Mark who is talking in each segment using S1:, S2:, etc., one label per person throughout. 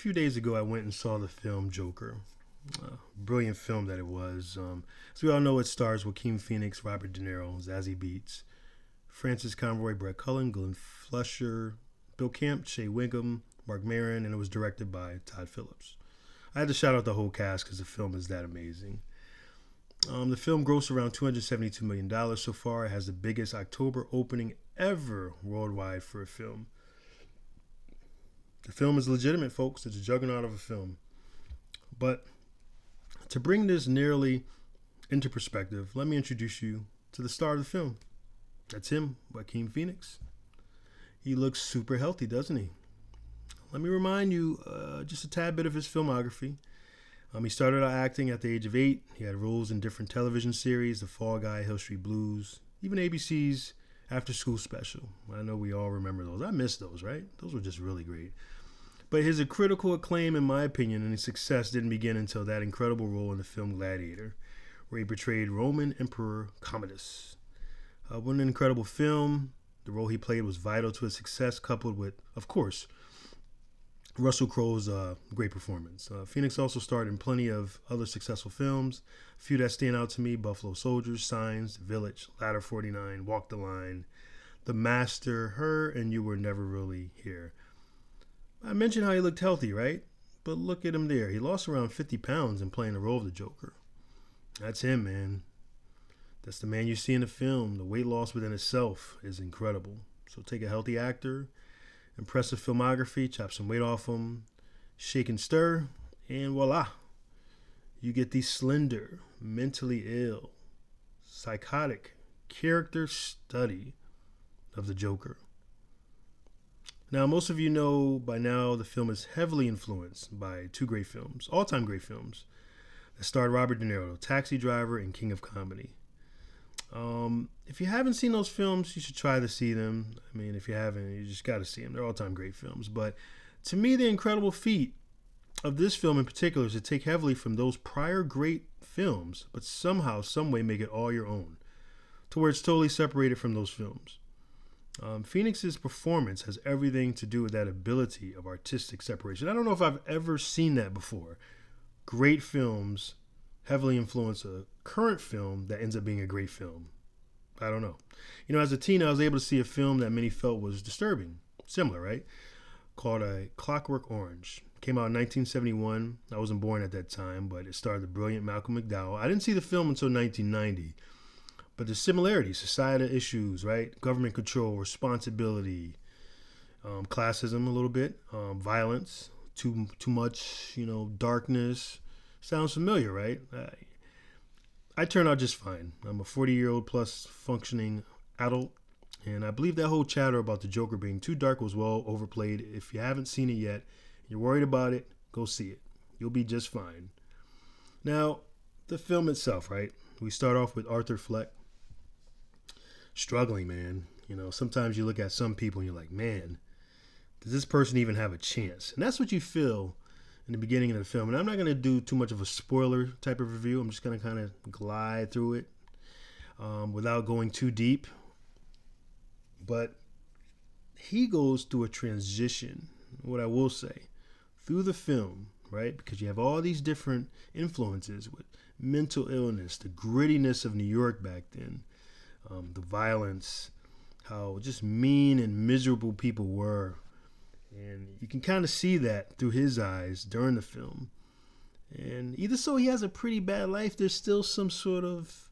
S1: few days ago, I went and saw the film Joker. Brilliant film that it was. As we all know, it stars Joaquin Phoenix, Robert De Niro, Zazie Beetz, Francis Conroy, Brett Cullen, Glenn Flusher, Bill Camp, Shea Wiggum, Mark Maron, and it was directed by Todd Phillips. I had to shout out the whole cast because the film is that amazing. The film grossed around $272 million so far. It has the biggest October opening ever worldwide for a film. The film is legitimate, folks. It's a juggernaut of a film. But to bring this nearly into perspective, let me introduce you to the star of the film. That's him, Joaquin Phoenix. He looks super healthy, doesn't he? Let me remind you just a tad bit of his filmography. He started out acting at the age of 8. He had roles in different television series, The Fall Guy, Hill Street Blues, even ABC's After School Special. I know we all remember those. I miss those, right? Those were just really great. But his critical acclaim, in my opinion, and his success didn't begin until that incredible role in the film Gladiator, where he portrayed Roman Emperor Commodus. What an incredible film. The role he played was vital to his success, coupled with, of course, Russell Crowe's great performance. Phoenix also starred in plenty of other successful films. A few that stand out to me: Buffalo Soldiers, Signs, The Village, Ladder 49, Walk the Line, The Master, Her, and You Were Never Really Here. I mentioned how he looked healthy, right? But look at him there. He lost around 50 pounds in playing the role of the Joker. That's him, man. That's the man you see in the film. The weight loss within itself is incredible. So take a healthy actor, impressive filmography, chop some weight off him, shake and stir, and voila. You get the slender, mentally ill, psychotic character study of the Joker. Now, most of you know by now the film is heavily influenced by two great films, all-time great films, that starred Robert De Niro, Taxi Driver and King of Comedy. If you haven't seen those films, you should try to see them. I mean, if you haven't, you just got to see them. They're all-time great films. But to me, the incredible feat of this film in particular is to take heavily from those prior great films, but somehow, someway make it all your own, to where it's totally separated from those films. Phoenix's performance has everything to do with that ability of artistic separation. I don't know if I've ever seen that before. Great films heavily influence a current film that ends up being a great film. I don't know. You know, as a teen, I was able to see a film that many felt was disturbing. Similar, right? Called A Clockwork Orange. Came out in 1971. I wasn't born at that time, but it starred the brilliant Malcolm McDowell. I didn't see the film until 1990. But the similarities, societal issues, right? Government control, responsibility, classism a little bit, violence, too much, darkness. Sounds familiar, right? I turned out just fine. I'm a 40-year-old plus functioning adult, and I believe that whole chatter about the Joker being too dark was well overplayed. If you haven't seen it yet, you're worried about it, go see it. You'll be just fine. Now, the film itself, right? We start off with Arthur Fleck. Struggling, man. Sometimes you look at some people and you're like, man, does this person even have a chance? And that's what you feel in the beginning of the film. And I'm not going to do too much of a spoiler type of review. I'm just going to kind of glide through it without going too deep. But he goes through a transition, what I will say, through the film, right? Because you have all these different influences with mental illness, the grittiness of New York back then, the violence, how just mean and miserable people were. And you can kind of see that through his eyes during the film. And either so he has a pretty bad life, there's still some sort of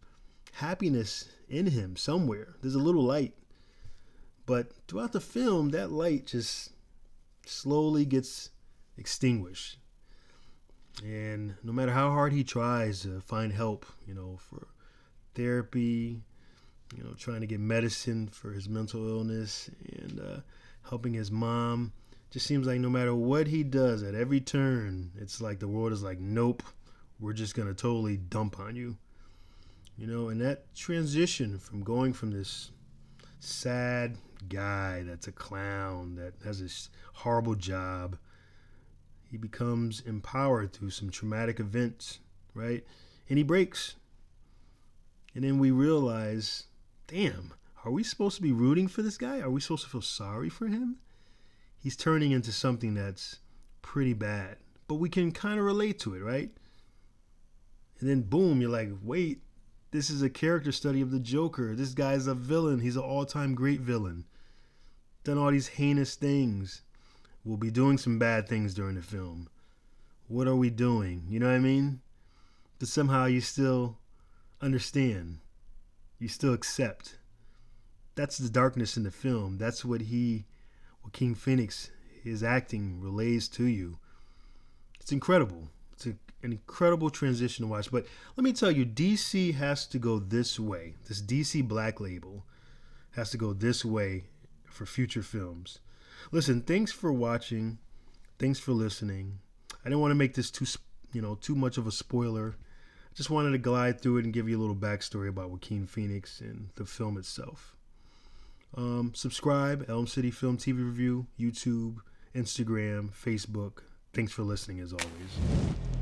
S1: happiness in him somewhere. There's a little light. But throughout the film, that light just slowly gets extinguished. And no matter how hard he tries to find help, for therapy, trying to get medicine for his mental illness and helping his mom, just seems like no matter what he does at every turn, it's like the world is like, nope, we're just going to totally dump on you. And that transition from going from this sad guy that's a clown, that has this horrible job, he becomes empowered through some traumatic events, right? And he breaks. And then we realize, damn, are we supposed to be rooting for this guy? Are we supposed to feel sorry for him? He's turning into something that's pretty bad, but we can kind of relate to it, right? And then boom, you're like, wait, this is a character study of the Joker. This guy's a villain. He's an all-time great villain. Done all these heinous things. We'll be doing some bad things during the film. What are we doing? You know what I mean? But somehow you still understand. You still accept. That's the darkness in the film. That's what Joaquin Phoenix, his acting relays to you. It's incredible. It's an incredible transition to watch. But let me tell you, DC has to go this way. This DC Black Label has to go this way for future films. Listen, thanks for watching. Thanks for listening. I didn't want to make this too much of a spoiler. I just wanted to glide through it and give you a little backstory about Joaquin Phoenix and the film itself. Subscribe, Elm City Film TV Review, YouTube, Instagram, Facebook. Thanks for listening as always.